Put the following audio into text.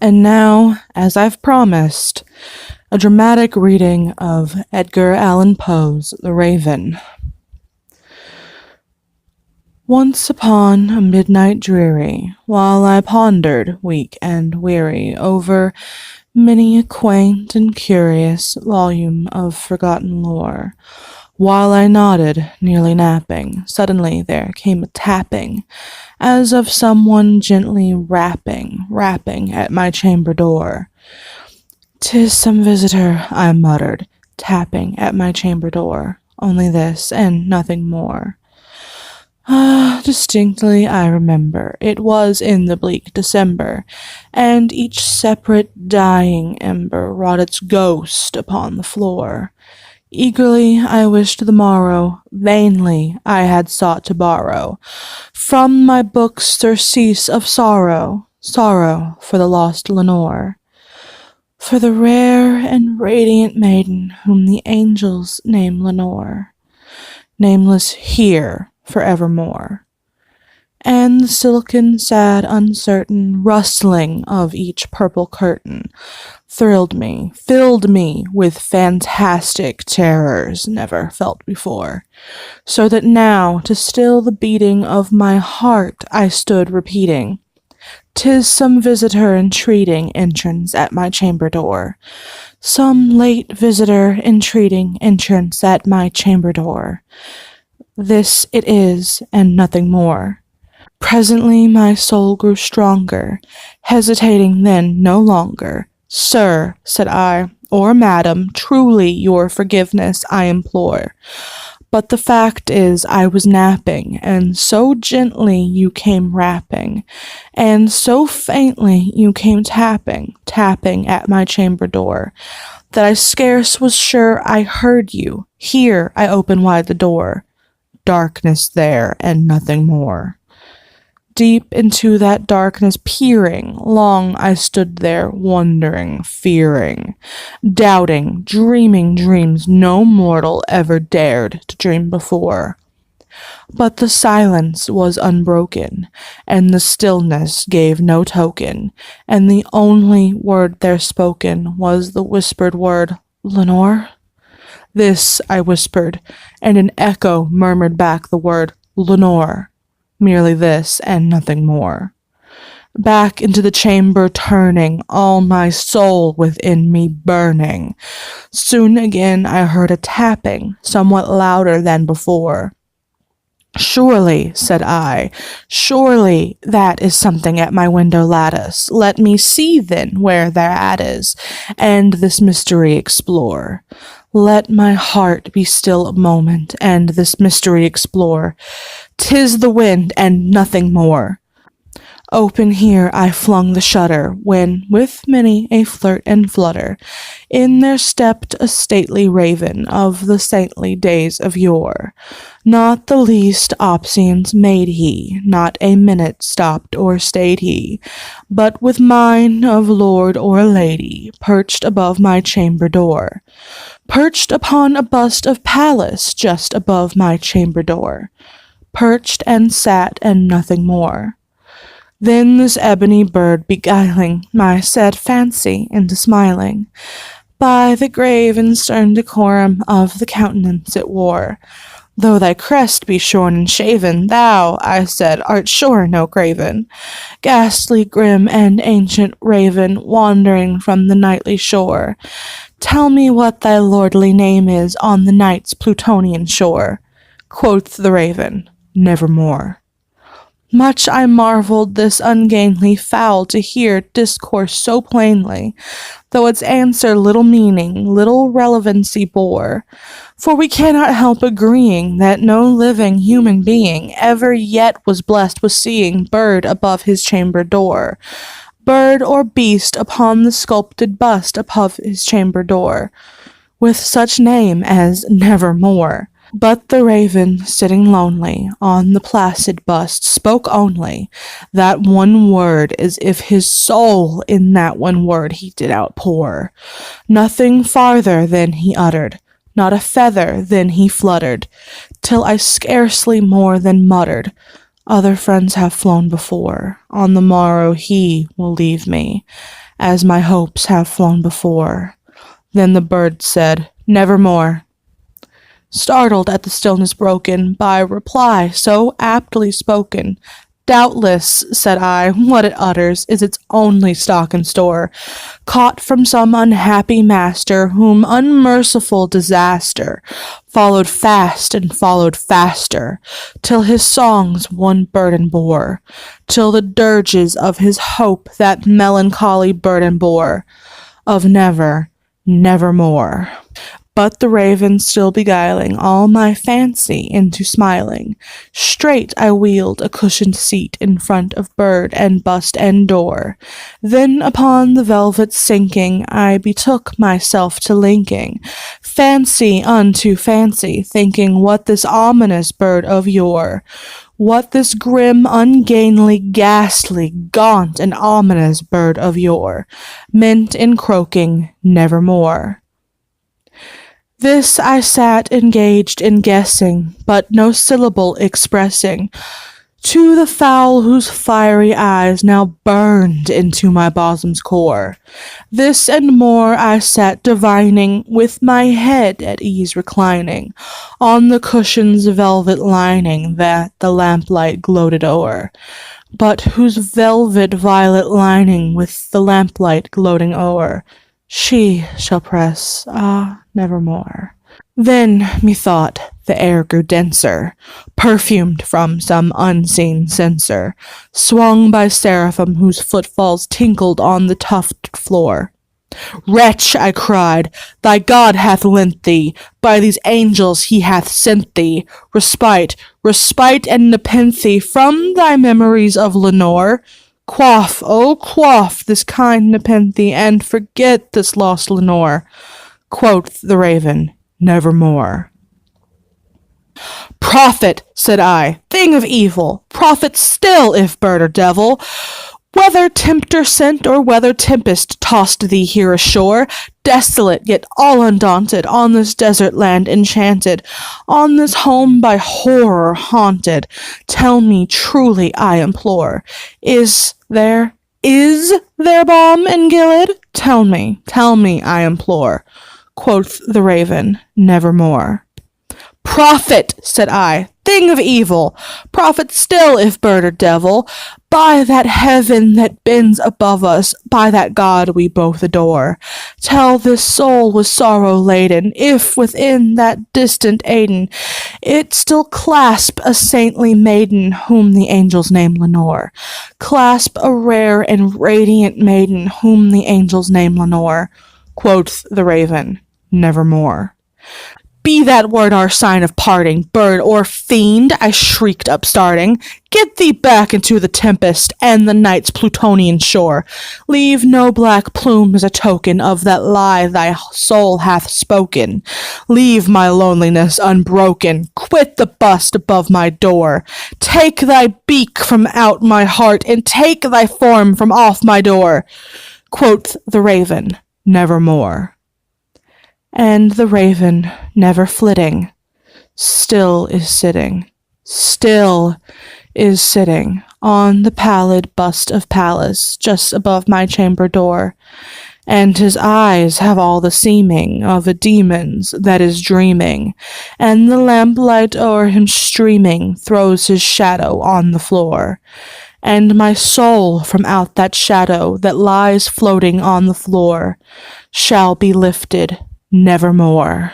And now, as I've promised, a dramatic reading of Edgar Allan Poe's The Raven. Once upon a midnight dreary, while I pondered, weak and weary, over many a quaint and curious volume of forgotten lore, while I nodded, nearly napping, suddenly there came a tapping, as of someone gently rapping at my chamber door. "'Tis some visitor," I muttered, tapping at my chamber door. Only this, and nothing more. Distinctly I remember, it was in the bleak December, and each separate dying ember wrought its ghost upon the floor. Eagerly I wished the morrow, vainly I had sought to borrow from my books surcease of sorrow for the lost Lenore, for the rare and radiant maiden whom the angels name Lenore, nameless here forevermore. And the silken, sad, uncertain rustling of each purple curtain thrilled me, filled me with fantastic terrors never felt before, so that now, to still the beating of my heart, I stood repeating, "'Tis some visitor entreating entrance at my chamber door, some late visitor entreating entrance at my chamber door. This it is, and nothing more." Presently my soul grew stronger, hesitating then no longer. "Sir," said I, "or madam, truly your forgiveness I implore. But the fact is I was napping, and so gently you came rapping, and so faintly you came tapping at my chamber door, that I scarce was sure I heard you. Here I open wide the door. Darkness there, and nothing more." Deep into that darkness peering, long I stood there, wondering, fearing, doubting, dreaming dreams no mortal ever dared to dream before. But the silence was unbroken, and the stillness gave no token, and the only word there spoken was the whispered word, "Lenore?" This I whispered, and an echo murmured back the word, "Lenore." Merely this, and nothing more. Back into the chamber turning, all my soul within me burning. Soon again I heard a tapping, somewhat louder than before. "Surely," said I, "surely that is something at my window lattice. Let me see, then, where thereat is, and this mystery explore. Let my heart be still a moment, and this mystery explore. 'Tis the wind, and nothing more." Open here I flung the shutter, when, with many a flirt and flutter, in there stepped a stately raven of the saintly days of yore. Not the least obeisance made he, not a minute stopped or stayed he, but with mien of lord or lady, perched above my chamber door, perched upon a bust of Pallas just above my chamber door, perched and sat and nothing more. Then this ebony bird beguiling my sad fancy into smiling, by the grave and stern decorum of the countenance it wore. "Though thy crest be shorn and shaven, thou," I said, "art sure no craven, ghastly, grim, and ancient raven, wandering from the nightly shore. Tell me what thy lordly name is on the night's Plutonian shore." Quoth the raven, "Nevermore." Much I marvelled this ungainly fowl to hear discourse so plainly, though its answer little meaning, little relevancy bore. For we cannot help agreeing that no living human being ever yet was blessed with seeing bird above his chamber door, bird or beast upon the sculpted bust above his chamber door, with such name as Nevermore. But the raven, sitting lonely on the placid bust, spoke only that one word, as if his soul in that one word he did outpour. Nothing farther than he uttered, not a feather then he fluttered, till I scarcely more than muttered, "Other friends have flown before. On the morrow he will leave me, as my hopes have flown before. Then the bird said, "Nevermore." Startled at the stillness broken by a reply so aptly spoken, "Doubtless," said I, "what it utters is its only stock and store, caught from some unhappy master whom unmerciful disaster followed fast and followed faster, till his songs one burden bore, till the dirges of his hope that melancholy burden bore, of never, nevermore." But the raven still beguiling all my fancy into smiling, straight I wheeled a cushioned seat in front of bird and bust and door. Then upon the velvet sinking, I betook myself to linking fancy unto fancy, thinking what this ominous bird of yore, what this grim, ungainly, ghastly, gaunt, and ominous bird of yore meant in croaking "Nevermore." This I sat engaged in guessing, but no syllable expressing, to the fowl whose fiery eyes now burned into my bosom's core. This and more I sat divining, with my head at ease reclining, on the cushion's velvet lining that the lamplight gloated o'er, but whose velvet violet lining with the lamplight gloating o'er, she shall press, nevermore. Then, methought, the air grew denser, perfumed from some unseen censer, swung by seraphim whose footfalls tinkled on the tufted floor. "Wretch," I cried, "thy God hath lent thee, by these angels he hath sent thee, respite, respite and nepenthe from thy memories of Lenore. Quaff, oh quaff this kind nepenthe, and forget this lost Lenore." Quoth the raven, "Nevermore." "Prophet," said I, "thing of evil, prophet still, if bird or devil, whether tempter sent or whether tempest tossed thee here ashore, desolate yet all undaunted, on this desert land enchanted, on this home by horror haunted, tell me truly, I implore, is there balm in Gilead? Tell me, I implore." Quoth the raven, "Nevermore." "Prophet," said I, "thing of evil, prophet still, if bird or devil, by that heaven that bends above us, by that God we both adore, tell this soul with sorrow laden, if within that distant Aidenn it still clasp a saintly maiden whom the angels name Lenore, clasp a rare and radiant maiden whom the angels name Lenore." Quoth the raven, "Nevermore." "Be that word our sign of parting, bird or fiend," I shrieked upstarting. "Get thee back into the tempest and the night's Plutonian shore. Leave no black plume as a token of that lie thy soul hath spoken. Leave my loneliness unbroken. Quit the bust above my door. Take thy beak from out my heart, and take thy form from off my door." Quoth the raven, "Nevermore." And the raven, never flitting, still is sitting on the pallid bust of Pallas just above my chamber door, and his eyes have all the seeming of a demon's that is dreaming, and the lamplight o'er him streaming throws his shadow on the floor, and my soul from out that shadow that lies floating on the floor shall be lifted nevermore.